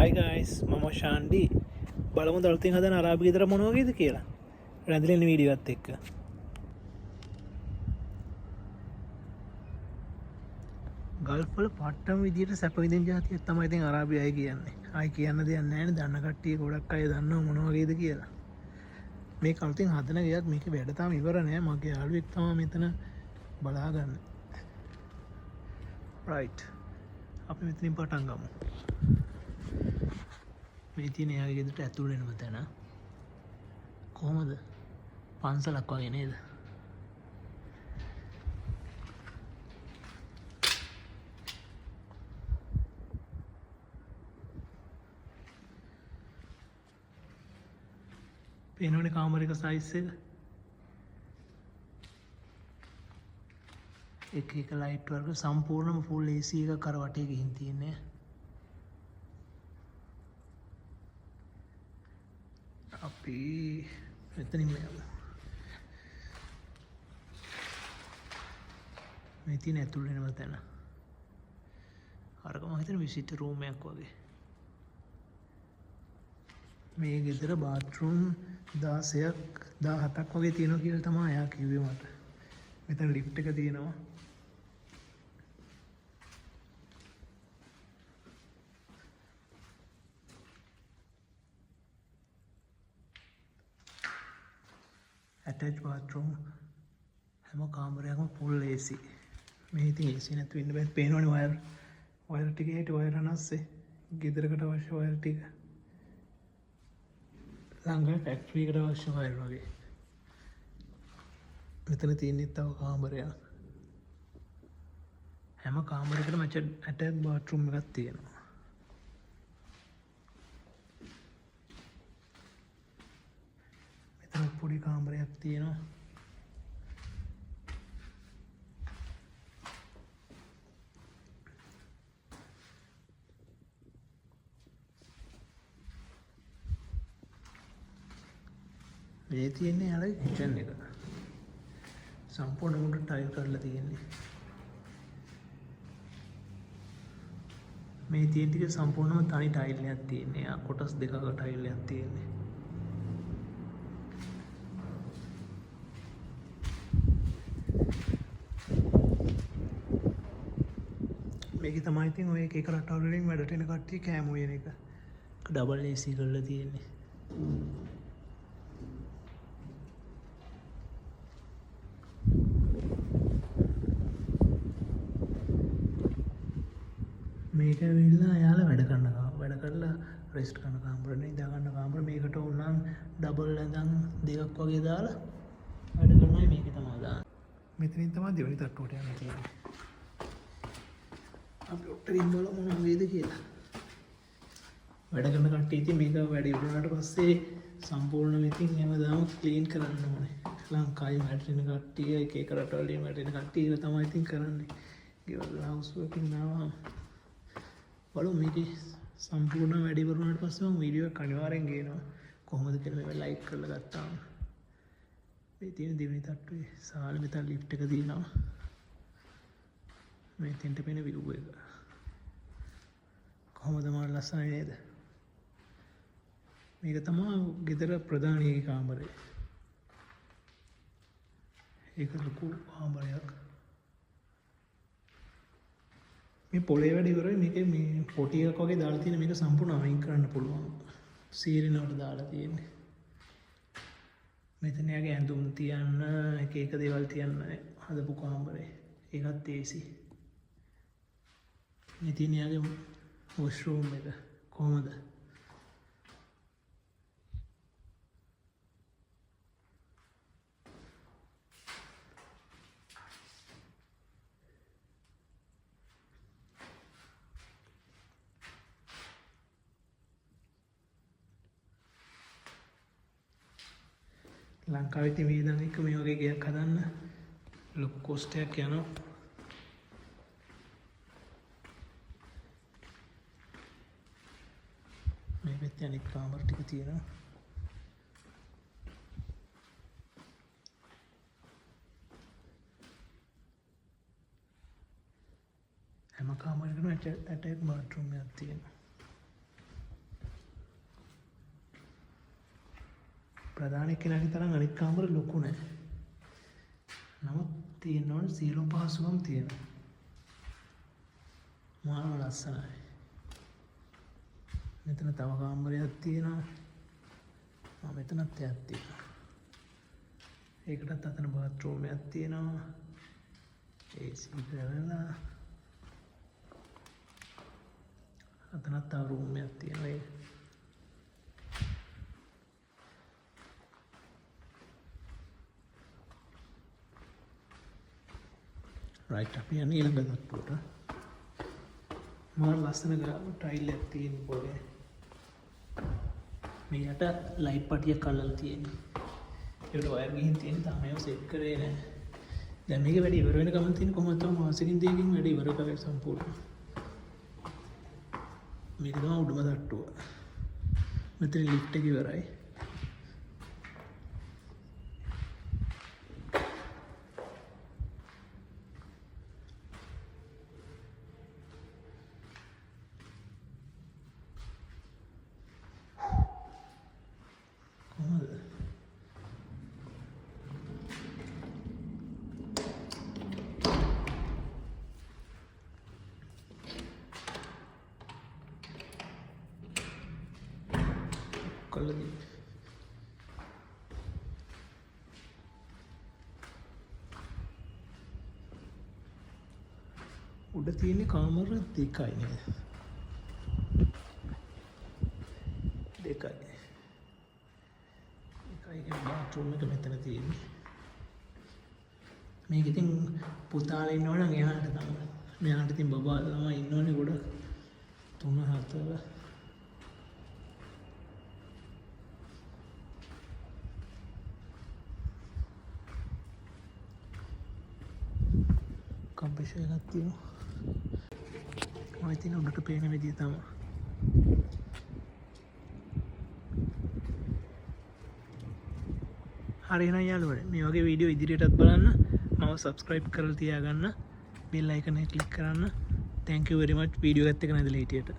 Hi guys, මම ශාන්ඩි බලමු දළතින් හදන අරාබි ගෙදර මොන වගේද කියලා රැඳිලෙන වීඩියෝත් එක්ක. ගල්ෆ් වල පට්ටම විදියට සැප විඳින જાතියක් තමයි ඉතින් අරාබි අය කියන්නේ. ආයි කියන්න දෙයක් නැහැ නේ. දන්න කට්ටිය ගොඩක් අය දන්නව මොන වගේද කියලා. මේ කල්තින් හදන ගියත් මේක වැඩ තාම ඉවර නෑ. මගේ යාළුවෙක් තමයි මෙතන බලාගන්නේ. right. අපි මෙතනින් පටන් ගමු. මේ තියෙන එයාගේ ගෙදරට ඇතුල් වෙනම තැන කොහොමද පන්සලක් වගේ නේද? පේනවනේ කාමරයක සයිස් එක එක ලයිට් වර්ග සම්පූර්ණම ෆුල් AC එකක් අර වටේ ගිහින් තියෙන්නේ. අපි මෙතනින් යමු. මේ තියෙන ඇතුල් වෙනම තැන. අරක මම හිතන්නේ විසිටර් රූම් එකක් වගේ. මේ ගෙදර බාත්රූම් 16ක් 17ක් වගේ තියෙනවා කියලා තමයි එයා කිව්වේ මට. මෙතන ලිෆ්ට් එක තියෙනවා. attached bathroom හැම කාමරයක්ම full AC. මේ ඉතින් AC නැතුව ඉන්න බෑ. පේනවනේ වයර් ටික හිට වයර් අනස්සේ ගෙදරකට අවශ්‍ය වයර් ටික. ළඟ ෆැක්ටරි එකට අවශ්‍ය වයර් වගේ. මෙතන තියෙන්නේ තව කාමරයක්. හැම කාමරයකටම attached bathroom එකක් තියෙනවා. පොඩි කාමරයක් තියෙනවා. මේ තියෙන්නේ යාළුවෝ කිචන් එක. සම්පූර්ණ උඩ ටයිල් කරලා තියෙන්නේ. මේ තියෙන ටික සම්පූර්ණම තනි ටයිල් එකක් තියෙන්නේ. කොටස් දෙකක ටයිල් එකක් තියෙන්නේ. මේක තමයි ඉතින් ඔය එක රටවල් වලින් වැඩට එන කට්ටිය කෑම උයන එක. ඩබල් AC කරලා තියෙන්නේ. මේක ඇවිල්ලා එයාලා වැඩ කරලා රෙස්ට් කරන කාමර නේ ඉඳ ගන්න කාමර. මේකට උනම් ඩබල් ඇඳන් දෙකක් වගේ දාලා වැඩ කරනවා. මේක තමයි දාන්නේ. මෙතනින් තමයි දෙවෙනි තට්ටුවට යන්න තියෙන්නේ. අපි ඔක්ටරින් බලමු මොන වේද කියලා. වැඩ කරන කට්ටිය ඉතින් මේක වැඩ ඉවරනට පස්සේ සම්පූර්ණව ඉතින් හැමදාම ක්ලීන් කරන්න ඕනේ. ලංකාවේ වැඩ කරන කට්ටිය එක එක රටවල් වලින් වැඩ කරන කට්ටිය ඒක තමයි ඉතින් කරන්නේ. ගෙවල් හවුස් වර්කින් නාවා. බලමු මේකේ සම්පූර්ණ වැඩ ඉවරනට පස්සේ මම වීඩියෝ එක අනිවාර්යෙන් ගේනවා. කොහොමද කියලා මේක ලයික් කරලා ගත්තාම. මේ තියෙන දෙවෙනි තට්ටුවේ සාල මෙතන ලිෆ්ට් එක තියෙනවා. මේ තෙන්ට පෙන විව් එක කොහොමද මාර ලස්සනයි නේද? මේක තමයි ගෙදර ප්‍රධානී කාමරය. ඒක ලොකු කාමරයක්. මේ පොළේ වැඩ ඉවරයි. මේකේ මේ පොටි එකක් වගේ දාලා තියෙන මේක සම්පූර්ණ අයින් කරන්න පුළුවන්. සීරිනවට දාලා තියෙන්නේ. මෙතන යාගේ ඇඳුම් තියන්න එක එක දේවල් තියන්න හදපු කාමරේ. ඒකත් AC. මේ තියෙන යාගේ වොෂ්රූම් එක කොහොමද? ලංකාවේ ඉතින් වේදන් එක්ක මේ වගේ ගයක් හදන්න ලොකු කොස්ට් එකක් යනවා. මේ පැත්තේ අනිත් කාමර ටික තියෙනවා. හැම කාමරයකම ඇටැච් බාත්රූම් එකක් තියෙනවා. ප්‍රධාන කෙනාගේ තරම් අනිත් කාමර ලොකු නෑ. නමුත් තියෙන්න ඕන සියලුම පහසුකම් තියෙනවා. මානව ලස්සනයි. මෙතන තව කාමරයක් තියෙනවා. මෙතනත් එකක් තියෙනවා. ඒකටත් අතන බාත්රූම් එකක් තියෙනවා. AC කරලා අතනත් තව රූම් එකක් තියෙනවා. රයිට් අපි යන්නේ ඊළඟ තට්ටුවට. මාර ලස්සන ටයිල් එකක් තියෙන පොලේ. මේ යට ලයිට් පටියක් අල්ලලා තියෙනවා. ඒකට වයර් ගිහින් තියෙන තාම ඒව සෙට් කරේ නැහැ. දැන් මේක වැඩි ඉවර වෙන ගමන් තියෙන කොහොමද තව මාසෙකින් දෙකකින් වැඩි ඉවර කරේ සම්පූර්ණ. මේක තමයි උඩම තට්ටුව. මෙතන ලිෆ්ට් එක ඉවරයි. කොල්ලදී උඩ තියෙන කාමර දෙකයි නේද? දෙකයි. බාත්රූම් එක මෙතන තියෙන්නේ. මේක ඉතින් පුතාලා ඉන්නවනම් එහාට තමයි. මෙහාට ඉතින් බබා ළමයි ඉන්නවනේ ගොඩක්. 3 4 කම්පිෂ එකක් තියෙනවා. ඔය තියෙන උඩට පේන විදිය තමයි. හරි එහෙනම් යාළුවනේ මේ වගේ වීඩියෝ ඉදිරියටත් බලන්න. මම subscribe කරලා තියාගන්න. bell icon එක click කරන්න. thank you very much video එකත් එක්ක නැදලා හිටියට.